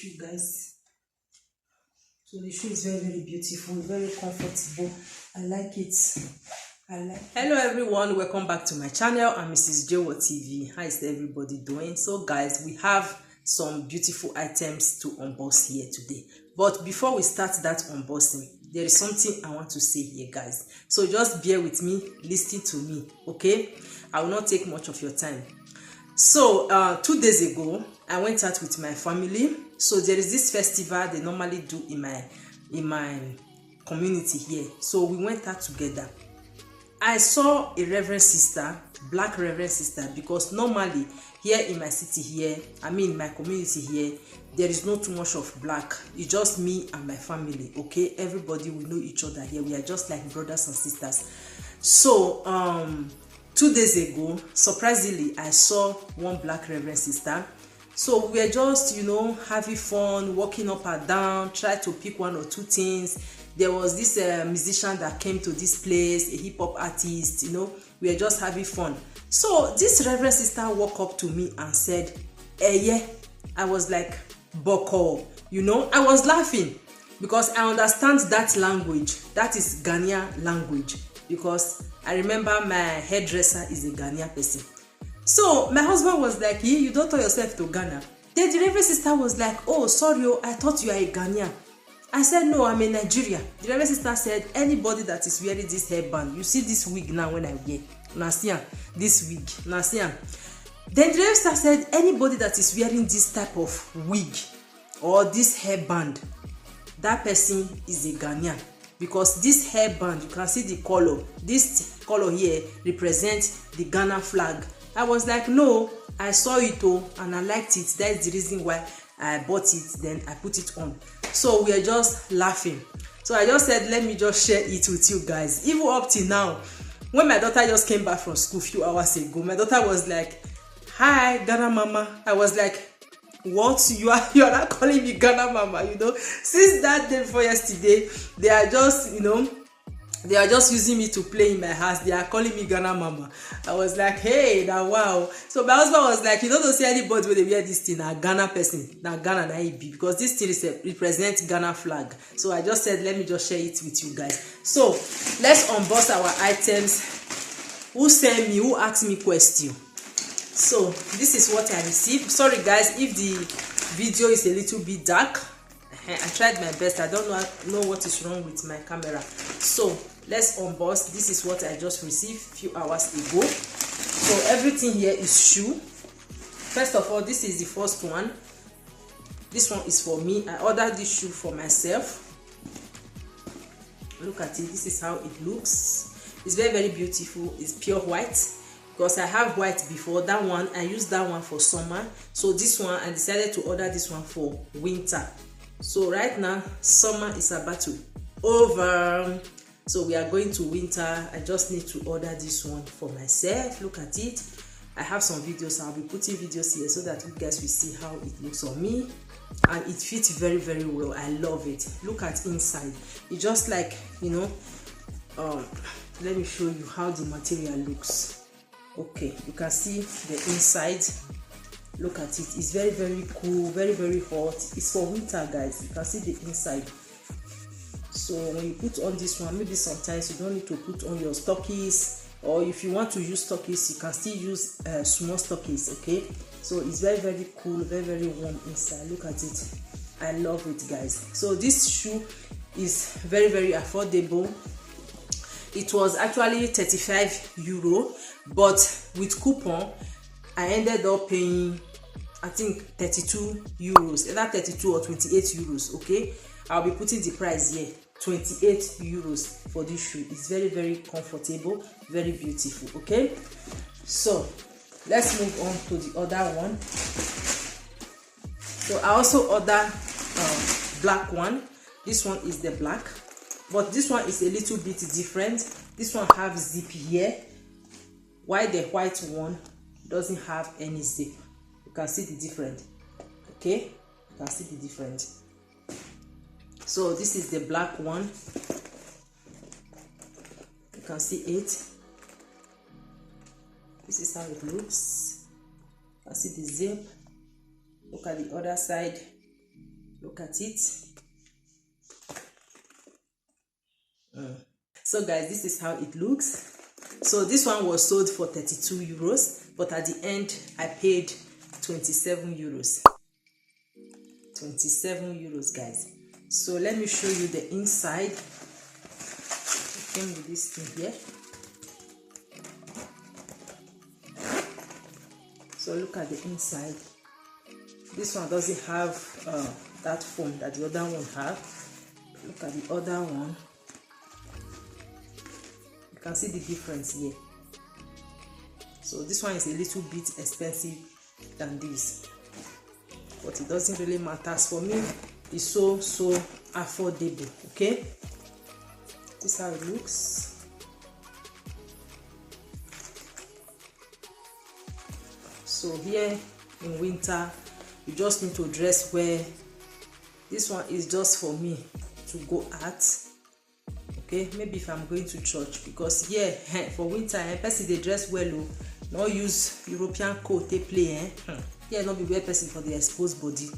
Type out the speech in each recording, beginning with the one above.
shoe, guys. So the shoe is very beautiful, very comfortable. I like it. Hello everyone, welcome back to my channel. I'm Mrs. Jowo TV. How is everybody doing? So guys, we have some beautiful items to unbox here today. But before we start that unboxing, there is something I want to say here, guys. So just bear with me, listen to me, okay? I will not take much of your time. So 2 days ago, I went out with my family. So there is this festival they normally do in my community here. So we went out together. I saw a reverend sister, black reverend sister, because normally here in my city here, my community here, there is not too much of black. It's just me and my family, okay? Everybody, we know each other here. We are just like brothers and sisters. So 2 days ago, surprisingly, I saw one black reverend sister. So we were just, having fun, walking up and down, try to pick one or two things. There was this musician that came to this place, a hip-hop artist, we were just having fun. So this reverend sister walked up to me and said, yeah. I was like, boko, I was laughing because I understand that language. That is Ghanaian language, because I remember my hairdresser is a Ghanaian person. So my husband was like, you don't tell yourself to Ghana. Then the reverend sister was like, oh, sorry, I thought you are a Ghanaian. I said, no, I'm in Nigeria. The reverend sister said, anybody that is wearing this hairband, you see this wig now when I wear, Nasian, this wig, Nasian. Then the reverend sister said, anybody that is wearing this type of wig or this hairband, that person is a Ghanaian. Because this hairband, you can see the color. This color here represents the Ghana flag. I was like, no, I saw it and I liked it. That's the reason why I bought it. Then I put it on. So we are just laughing. So I just said, let me just share it with you guys. Even up till now, when my daughter just came back from school a few hours ago, my daughter was like, hi, Ghana mama. I was like, what? You are not calling me Ghana mama, Since that day before yesterday, they are just, they are just using me to play in my house. They are calling me Ghana mama. I was like, hey, now wow. So my husband was like, don't see anybody when they wear this thing, a Ghana person, now Ghana na be, because this thing represents Ghana flag. So I just said, let me just share it with you guys. So let's unbox our items. Who sent me? Who asked me question? So this is what I received. Sorry guys if the video is a little bit dark. I tried my best. I don't know what is wrong with my camera. So let's unbox. This is what I just received a few hours ago. So everything here is shoe. First of all, this is the first one. This one is for me. I ordered this shoe for myself. Look at it. This is how it looks. It's very beautiful. It's pure white. Because I have white before. That one, I used that one for summer. So this one, I decided to order this one for winter. So right now, summer is about to over. So we are going to winter. I just need to order this one for myself. Look at it. I have some videos. I'll be putting videos here so that you guys will see how it looks on me. And it fits very well. I love it. Look at inside. It's just like, let me show you how the material looks. Okay, you can see the inside. Look at it. It's very cool, very hot. It's for winter, guys. You can see the inside. So when you put on this one, maybe sometimes you don't need to put on your stockies, or if you want to use stockies, you can still use small stockies. Okay, so it's very cool, very warm inside. Look at it. I love it, guys. So this shoe is very affordable. It was actually 35 euro, but with coupon I ended up paying, I think, 32 euros, either 32 or 28 euros. Okay, I'll be putting the price here, 28 euros for this shoe. It's very comfortable, very beautiful. Okay, so let's move on to the other one. So I also ordered black one. This one is the black, but this one is a little bit different. This one have zip here, while the white one doesn't have any zip. You can see the difference. Okay, you can see the difference. So this is the black one. You can see it. This is how it looks. You can see the zip. Look at the other side. Look at it. So guys, this is how it looks. So this one was sold for 32 euros, but at the end I paid 27 euros. 27 euros, guys. So let me show you the inside. It came with this thing here. So look at the inside. This one doesn't have that foam that the other one have. Look at the other one. You can see the difference here. So this one is a little bit expensive than this, but it doesn't really matter. For me, it's so affordable. Okay, this is how it looks. So here in winter, you just need to dress well. This one is just for me to go out. Okay, maybe if I'm going to church, because here for winter person they dress well. No use European coat they play. Here not be wear person for the exposed body.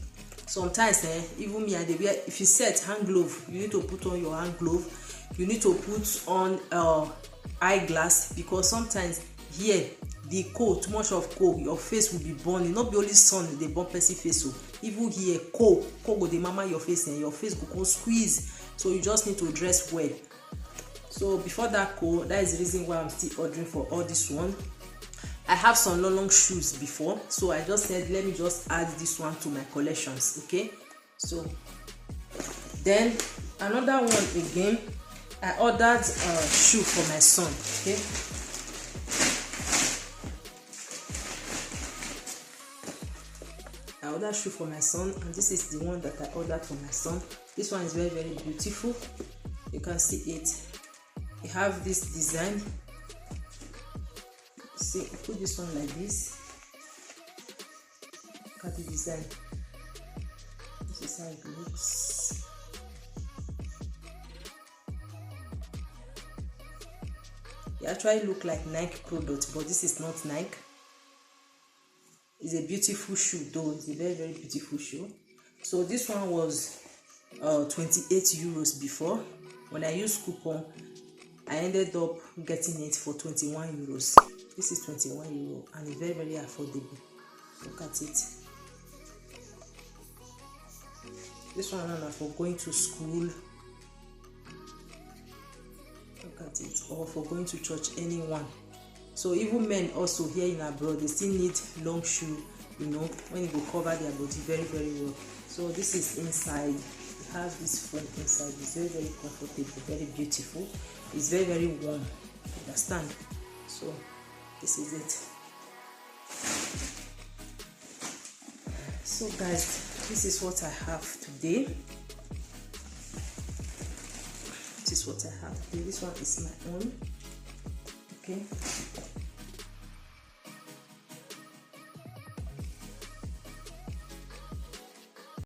Sometimes even me, they wear, if you set hand glove, you need to put on your hand glove. You need to put on eyeglass, because sometimes here the cold, too much of cold, your face will be burning. Not be only sun they burn person face. So even here cold go the mama your face, and your face go squeeze. So you just need to dress well. So before that cold, that is the reason why I'm still ordering for all this one. I have some long shoes before, so I just said let me just add this one to my collections. Okay, so then another one again, I ordered a shoe for my son. Okay, I ordered shoe for my son, and this is the one that I ordered for my son. This one is very beautiful. You can see it. You have this design. See, put this one like this. Look at the design. This is how it looks. It actually look like Nike product, but this is not Nike. It's a beautiful shoe though. It's a very beautiful shoe. So this one was 28 euros before. When I used coupon, I ended up getting it for 21 euros. This is 21 euro, and it's very affordable. Look at it. This one is for going to school. Look at it. Or for going to church, anyone. So even men also here in abroad, they still need long shoe, you know, when it will cover their body very well. So this is inside. It has this foam inside. It's very comfortable, very beautiful. It's very warm. Understand? So this is it. So guys, this is what I have today. This is what I have today. This one is my own. Okay.